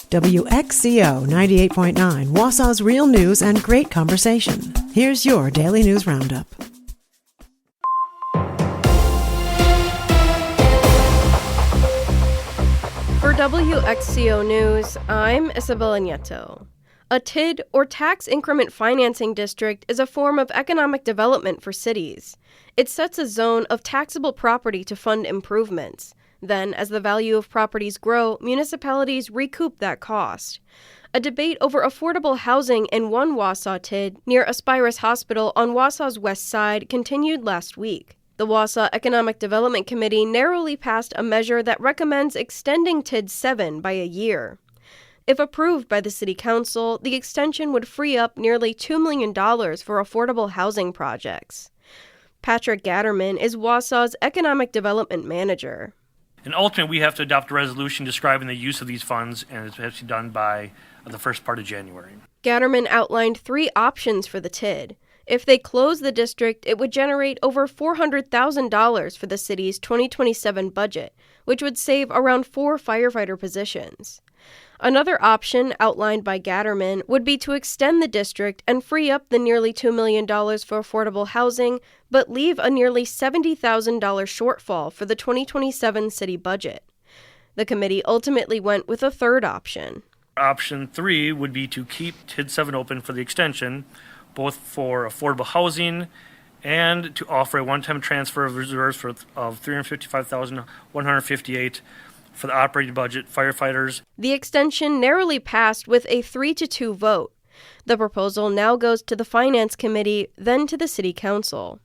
WXCO 98.9, Wausau's real news and great conversation. Here's your Daily News Roundup. For WXCO News, I'm Isabella Nieto. A TID, or Tax Increment Financing District, is a form of economic development for cities. It sets a zone of taxable property to fund improvements. Then, as the value of properties grow, municipalities recoup that cost. A debate over affordable housing in one Wausau TID near Aspirus Hospital on Wausau's west side continued last week. The Wausau Economic Development Committee narrowly passed a measure that recommends extending TID 7 by a year. If approved by the City Council, the extension would free up nearly $2 million for affordable housing projects. Patrick Gatterman is Wausau's Economic Development Manager. And ultimately, we have to adopt a resolution describing the use of these funds, and it has to be done by the first part of January. Gatterman outlined 3 options for the TID. If they close the district, it would generate over $400,000 for the city's 2027 budget, which would save around 4 firefighter positions. Another option outlined by Gatterman would be to extend the district and free up the nearly $2 million for affordable housing, but leave a nearly $70,000 shortfall for the 2027 city budget. The committee ultimately went with a third option. Option 3 would be to keep TID 7 open for the extension, both for affordable housing and to offer a one-time transfer of reserves of $355,158 for the operating budget firefighters. The extension narrowly passed with a 3-2 vote. The proposal now goes to the Finance Committee, then to the City Council.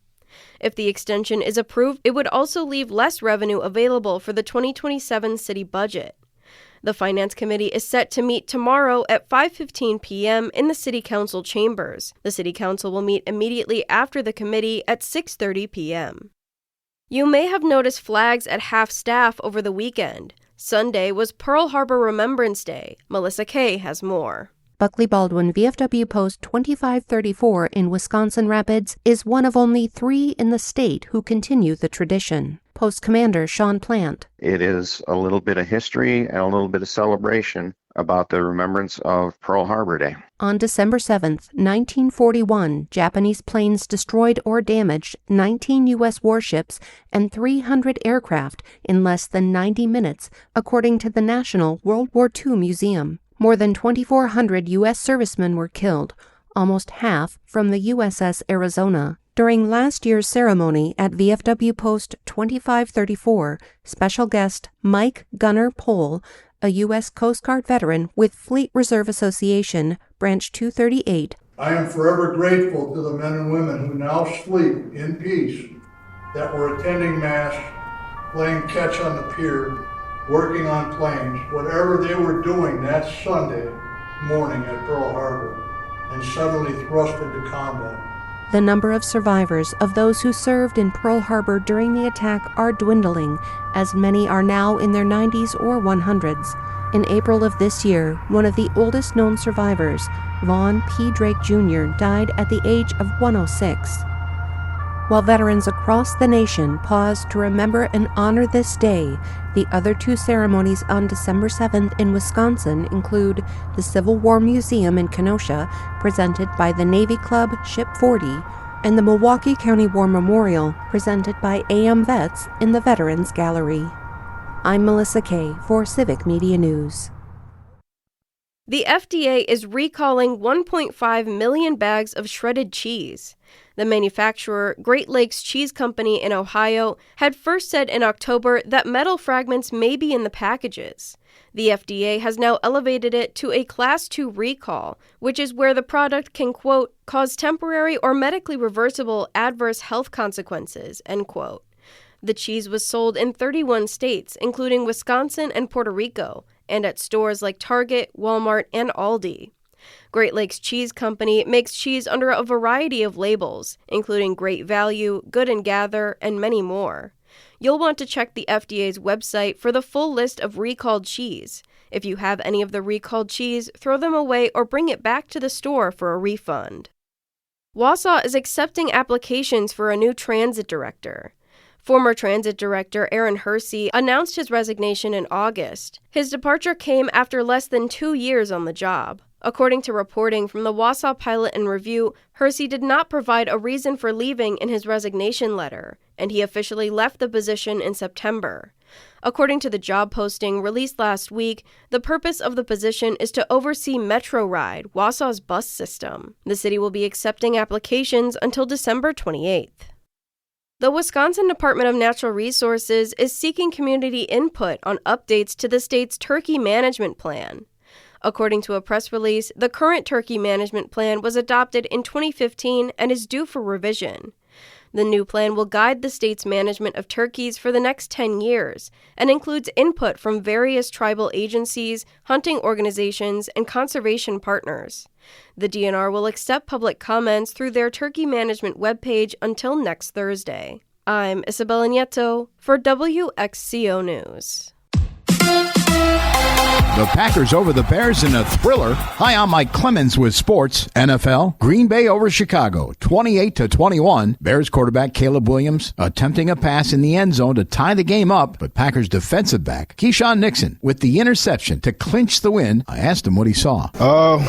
If the extension is approved, it would also leave less revenue available for the 2027 city budget. The Finance Committee is set to meet tomorrow at 5:15 p.m. in the City Council chambers. The City Council will meet immediately after the committee at 6:30 p.m. You may have noticed flags at half-staff over the weekend. Sunday was Pearl Harbor Remembrance Day. Melissa Kay has more. Buckley Baldwin, VFW Post 2534 in Wisconsin Rapids, is one of only 3 in the state who continue the tradition. Post Commander Sean Plant. It is a little bit of history and a little bit of celebration about the remembrance of Pearl Harbor Day. On December 7, 1941, Japanese planes destroyed or damaged 19 U.S. warships and 300 aircraft in less than 90 minutes, according to the National World War II Museum. More than 2,400 U.S. servicemen were killed, almost half from the USS Arizona. During last year's ceremony at VFW Post 2534, special guest Mike Gunner Pohl, a U.S. Coast Guard veteran with Fleet Reserve Association, Branch 238. I am forever grateful to the men and women who now sleep in peace that were attending Mass, playing catch on the pier, working on planes, whatever they were doing that Sunday morning at Pearl Harbor, and suddenly thrust into combat. The number of survivors of those who served in Pearl Harbor during the attack are dwindling, as many are now in their 90s or 100s. In April of this year, one of the oldest known survivors, Vaughn P. Drake Jr., died at the age of 106. While veterans across the nation pause to remember and honor this day, the other 2 ceremonies on December 7th in Wisconsin include the Civil War Museum in Kenosha, presented by the Navy Club Ship 40, and the Milwaukee County War Memorial, presented by AM Vets in the Veterans Gallery. I'm Melissa Kay for Civic Media News. The FDA is recalling 1.5 million bags of shredded cheese. The manufacturer, Great Lakes Cheese Company in Ohio, had first said in October that metal fragments may be in the packages. The FDA has now elevated it to a Class 2 recall, which is where the product can, quote, cause temporary or medically reversible adverse health consequences, end quote. The cheese was sold in 31 states, including Wisconsin and Puerto Rico, and at stores like Target, Walmart, and Aldi. Great Lakes Cheese Company makes cheese under a variety of labels, including Great Value, Good and Gather, and many more. You'll want to check the FDA's website for the full list of recalled cheese. If you have any of the recalled cheese, throw them away or bring it back to the store for a refund. Wausau is accepting applications for a new transit director. Former transit director Aaron Hersey announced his resignation in August. His departure came after less than 2 years on the job. According to reporting from the Wausau Pilot and Review, Hersey did not provide a reason for leaving in his resignation letter, and he officially left the position in September. According to the job posting released last week, the purpose of the position is to oversee Metro Ride, Wausau's bus system. The city will be accepting applications until December 28th. The Wisconsin Department of Natural Resources is seeking community input on updates to the state's turkey management plan. According to a press release, the current turkey management plan was adopted in 2015 and is due for revision. The new plan will guide the state's management of turkeys for the next 10 years and includes input from various tribal agencies, hunting organizations, and conservation partners. The DNR will accept public comments through their turkey management webpage until next Thursday. I'm Isabella Nieto for WXCO News. The Packers over the Bears in a thriller. Hi, I'm Mike Clemens with sports. NFL, Green Bay over Chicago, 28-21. Bears quarterback Caleb Williams attempting a pass in the end zone to tie the game up, but Packers defensive back Keyshawn Nixon with the interception to clinch the win. I asked him what he saw.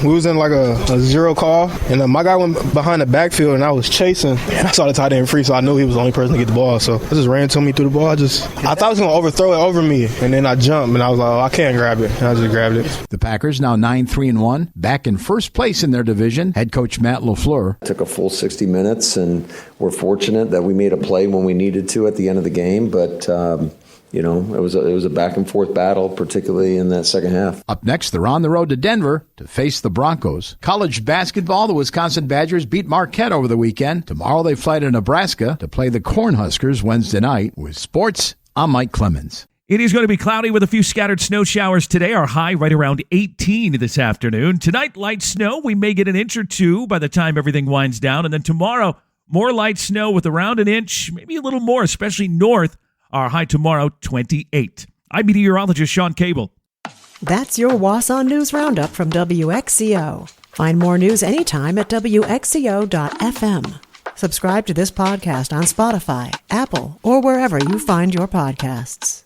We was in like a zero call, and my guy went behind the backfield, and I was chasing. And I saw the tight end free, so I knew he was the only person to get the ball. So I just ran to me through the ball. I thought he was going to overthrow it over me, and then I jumped, and I was like, oh, I can't grab it. And I just grabbed it. The Packers now 9-3-1, back in first place in their division. Head coach Matt LaFleur. It took a full 60 minutes, and we're fortunate that we made a play when we needed to at the end of the game. But it was a back and forth battle, particularly in that second half. Up next, they're on the road to Denver to face the Broncos. College basketball, the Wisconsin Badgers beat Marquette over the weekend. Tomorrow they fly to Nebraska to play the Cornhuskers Wednesday night. With sports, I'm Mike Clemens. It is going to be cloudy with a few scattered snow showers today. Our high right around 18 this afternoon. Tonight, light snow. We may get an inch or two by the time everything winds down. And then tomorrow, more light snow with around an inch, maybe a little more, especially north. Our high tomorrow, 28. I'm meteorologist Sean Cable. That's your Wausau News Roundup from WXCO. Find more news anytime at WXCO.FM. Subscribe to this podcast on Spotify, Apple, or wherever you find your podcasts.